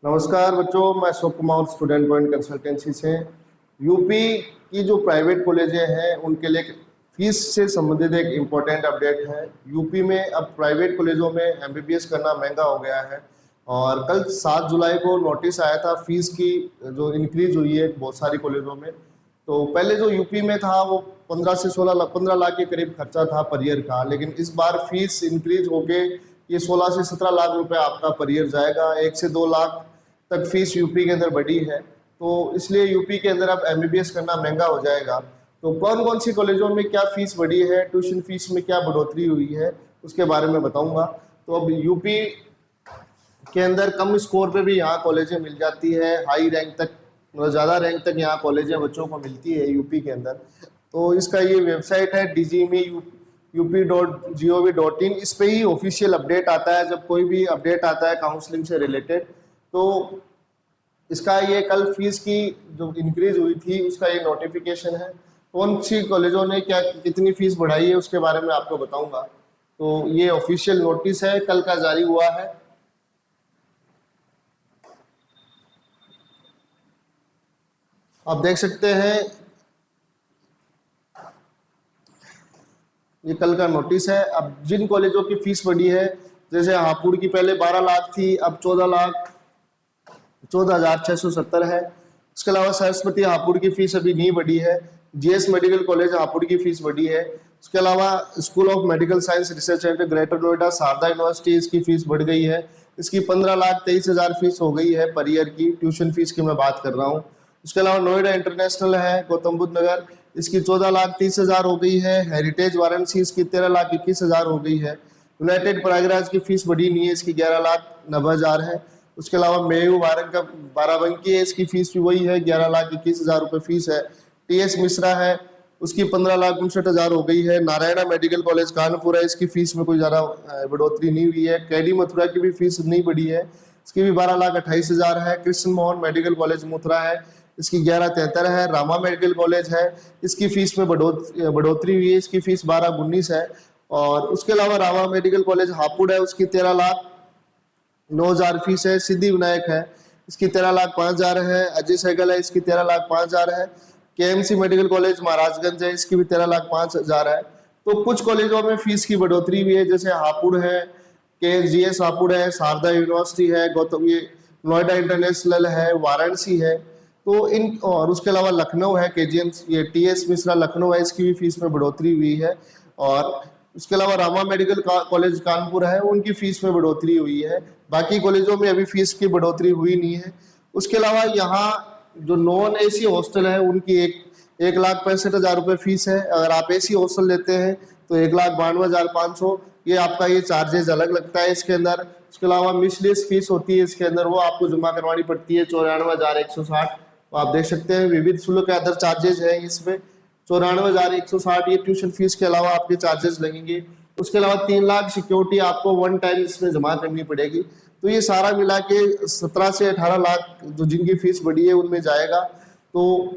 नमस्कार बच्चों, मैं Ashok Kumar student point consultancy से। यूपी की जो प्राइवेट कॉलेजें हैं उनके लिए फीस से संबंधित एक इम्पोर्टेंट अपडेट है। यूपी में अब प्राइवेट कॉलेजों में एमबीबीएस करना महंगा हो गया है और कल 7 जुलाई को नोटिस आया था फीस की जो इंक्रीज हुई है बहुत सारी कॉलेजों में। तो पहले जो यूपी में था वो 15 लाख के करीब खर्चा था पर ईयर का, लेकिन इस बार फीस इंक्रीज होके ये 16 से 17 लाख रुपए आपका पर ईयर जाएगा। 1 से 2 लाख तक फीस यूपी के अंदर बढ़ी है, तो इसलिए यूपी के अंदर अब एमबीबीएस करना महंगा हो जाएगा। तो कौन कौन सी कॉलेजों में क्या फीस बढ़ी है, ट्यूशन फीस में क्या बढ़ोतरी हुई है, उसके बारे में बताऊंगा। तो अब यूपी के अंदर कम स्कोर पे भी यहाँ कॉलेजें मिल जाती है, हाई रैंक तक मतलब ज़्यादा रैंक तक यहाँ कॉलेजें बच्चों को मिलती है यूपी के अंदर। तो इसका ये वेबसाइट है dgme.up.gov.in। इस पे ही ऑफिशियल अपडेट आता है जब कोई भी अपडेट आता है काउंसलिंग से रिलेटेड। तो इसका ये कल फीस की जो इंक्रीज हुई थी उसका ये नोटिफिकेशन है। कौन सी कॉलेजों ने क्या कितनी फीस बढ़ाई है उसके बारे में आपको बताऊंगा। तो ये ऑफिशियल नोटिस है, कल का जारी हुआ है। आप देख सकते हैं ये कल का नोटिस है। अब जिन कॉलेजों की फीस बढ़ी है, जैसे हापुड़ की पहले 12 लाख थी, अब 14,0670 है। उसके अलावा सरस्वती हापुड़ की फीस अभी नहीं बढ़ी है। जीएस मेडिकल कॉलेज हापुड़ की फीस बढ़ी है। उसके अलावा school of medical science research centre greater Noida Sharda university, इसकी फीस बढ़ गई है। इसकी 15,23,000 फीस हो गई है पर ईयर की, ट्यूशन फीस की मैं बात कर रहा हूँ। उसके अलावा नोएडा इंटरनेशनल है गौतम बुद्ध नगर, इसकी 14,30,000 हो गई है। हेरिटेज वाराणसी, इसकी 13,21,000 हो गई है। यूनाइटेड प्रयागराज की फीस बढ़ी नहीं है, इसकी 11,90,000 है। उसके अलावा मेयू बाराबंकी है, इसकी फीस भी वही है, 11,21,000 रुपये फीस है। टीएस मिश्रा है, उसकी 15,59,000 हो गई है। नारायणा मेडिकल कॉलेज कानपुर है, इसकी फीस में कोई ज़्यादा बढ़ोतरी नहीं हुई है। कैडी मथुरा की भी फीस नहीं बढ़ी है, इसकी भी 12,28,000 है। कृष्ण मोहन मेडिकल कॉलेज मथुरा है, इसकी 11,73 है। रामा मेडिकल कॉलेज है, इसकी फीस में बढ़ोतरी हुई है, इसकी फीस 12,19 है। और उसके अलावा रामा मेडिकल कॉलेज हापुड़ है, उसकी 13,09,000 फीस है। सिद्धि विनायक है, इसकी 13,05,000 है। अजय सहगल है, इसकी 13,05,000 है। केएमसी मेडिकल कॉलेज महाराजगंज है, इसकी भी 13,05,000 है। तो कुछ कॉलेजों में फीस की बढ़ोतरी हुई है, जैसे हापुड़ है, केजीएस हापुड़ है, शारदा यूनिवर्सिटी है, गौतम ये नोएडा इंटरनेशनल है, वाराणसी है। तो इन और उसके अलावा लखनऊ है, केजीएम ये टीएस मिश्रा लखनऊ है, इसकी भी फीस में बढ़ोतरी हुई है। और उसके अलावा रामा मेडिकल कॉलेज कानपुर है, उनकी फीस में बढ़ोतरी हुई है। बाकी कॉलेजों में अभी फीस की बढ़ोतरी हुई नहीं है। उसके अलावा यहाँ जो नॉन एसी हॉस्टल है उनकी 1,65,000 रुपये फीस है। अगर आप एसी हॉस्टल लेते हैं तो 1,92,500 ये आपका ये चार्जेस अलग लगता है इसके अंदर। उसके अलावा मिसलेनियस फीस होती है इसके अंदर, वो आपको जमा करवानी पड़ती है 94,160। तो आप देख सकते हैं विविध शुल्क अदर चार्जेस हैं इसमें 94,160, ये ट्यूशन फीस के अलावा आपके चार्जेस लगेंगे। उसके अलावा 3 लाख सिक्योरिटी आपको वन टाइम इसमें जमा करनी पड़ेगी। तो ये सारा मिला के 17 से 18 लाख जो जिनकी फीस बढ़ी है उनमें जाएगा। तो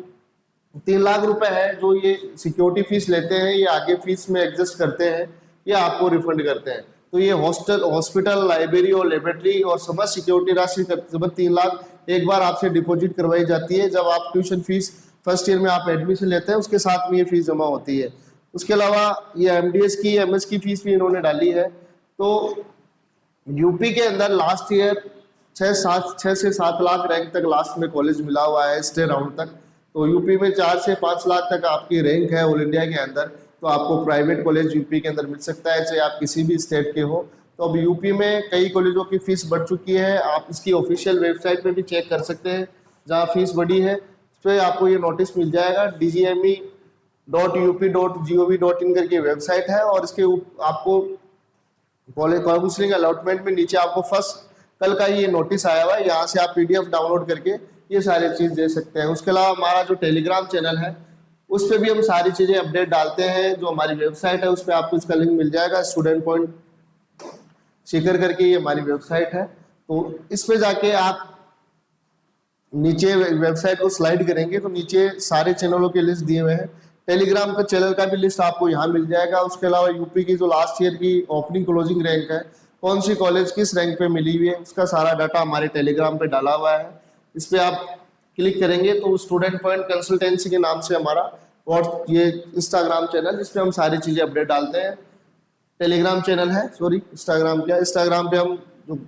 3 लाख रुपए है जो ये सिक्योरिटी फीस लेते हैं, ये आगे फीस में एडजस्ट करते हैं, ये आपको रिफंड करते हैं। तो ये हॉस्पिटल, लाइब्रेरी और लेबोरेटरी और समस्त सिक्योरिटी राशि करीबन 3 लाख एक बार आपसे डिपॉजिट करवाई जाती है जब आप ट्यूशन फीस फर्स्ट ईयर में आप एडमिशन लेते हैं, उसके साथ में ये फीस जमा होती है। उसके अलावा ये एमडीएस की एमएस की फीस भी इन्होंने डाली है। तो यूपी के अंदर लास्ट ईयर 6 से 7 लाख रैंक तक लास्ट में कॉलेज मिला हुआ है स्टे राउंड तक। तो यूपी में 4 से 5 लाख तक आपकी रैंक है ऑल इंडिया के अंदर, तो आपको प्राइवेट कॉलेज यूपी के अंदर मिल सकता है, चाहे आप किसी भी स्टेट के हो। तो अब यूपी में कई कॉलेजों की फीस बढ़ चुकी है, आप इसकी ऑफिशियल वेबसाइट पे भी चेक कर सकते हैं जहाँ फीस बढ़ी है, उस पर आपको ये नोटिस मिल जाएगा। dgme.up.gov.in करके वेबसाइट है और इसके आपको कॉलेज काउंसलिंग अलॉटमेंट में नीचे आपको फर्स्ट कल का ये नोटिस आया हुआ है, यहाँ से आप पीडीएफ डाउनलोड करके ये सारी चीज़ दे सकते हैं। उसके अलावा हमारा जो टेलीग्राम चैनल है उस पर भी हम सारी चीज़ें अपडेट डालते हैं। जो हमारी वेबसाइट है उस पर आपको इसका लिंक मिल जाएगा, स्टूडेंट पॉइंट सीकर करके ये हमारी वेबसाइट है। तो इस पे जाके आप नीचे वेबसाइट को स्लाइड करेंगे तो नीचे सारे चैनलों के लिस्ट दिए हुए हैं। टेलीग्राम का चैनल का भी लिस्ट आपको यहाँ मिल जाएगा। उसके अलावा यूपी की जो लास्ट ईयर की ओपनिंग क्लोजिंग रैंक है कौन सी कॉलेज किस रैंक पे मिली हुई है, उसका सारा डाटा हमारे टेलीग्राम पे डाला हुआ है। इस पे आप क्लिक करेंगे तो स्टूडेंट पॉइंट कंसल्टेंसी के नाम से हमारा और ये इंस्टाग्राम चैनल जिसपे हम सारी चीज़ें अपडेट डालते हैं, टेलीग्राम चैनल है, सॉरी इंस्टाग्राम क्या, इंस्टाग्राम पे हम जो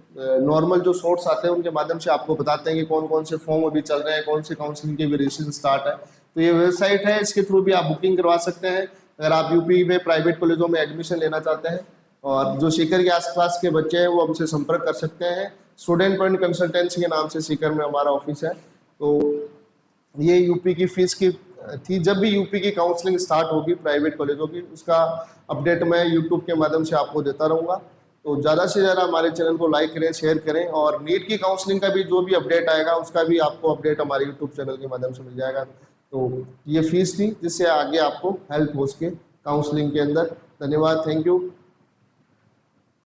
नॉर्मल जो शॉर्ट्स आते हैं उनके माध्यम से आपको बताते हैं कि कौन कौन से फॉर्म अभी चल रहे हैं, कौन सी काउंसलिंग के भी रजिस्ट्रेशन स्टार्ट है। तो ये वेबसाइट है, इसके थ्रू भी आप बुकिंग करवा सकते हैं अगर आप यूपी में प्राइवेट कॉलेजों में एडमिशन लेना चाहते हैं। और जो सीकर के आसपास के बच्चे हैं वो हमसे संपर्क कर सकते हैं। स्टूडेंट पॉइंट कंसल्टेंसी के नाम से सीकर में हमारा ऑफिस है। तो ये यूपी की फीस की थी। जब भी यूपी की काउंसलिंग स्टार्ट होगी प्राइवेट कॉलेजों की, उसका अपडेट मैं यूट्यूब के माध्यम से आपको देता रहूँगा। तो ज़्यादा से ज़्यादा हमारे चैनल को लाइक करें, शेयर करें, और नीट की काउंसलिंग का भी जो भी अपडेट आएगा उसका भी आपको अपडेट हमारे यूट्यूब चैनल के माध्यम से मिल जाएगा। तो ये फीस थी जिससे आगे आपको हेल्प हो सके काउंसलिंग के अंदर। धन्यवाद, थैंक यू।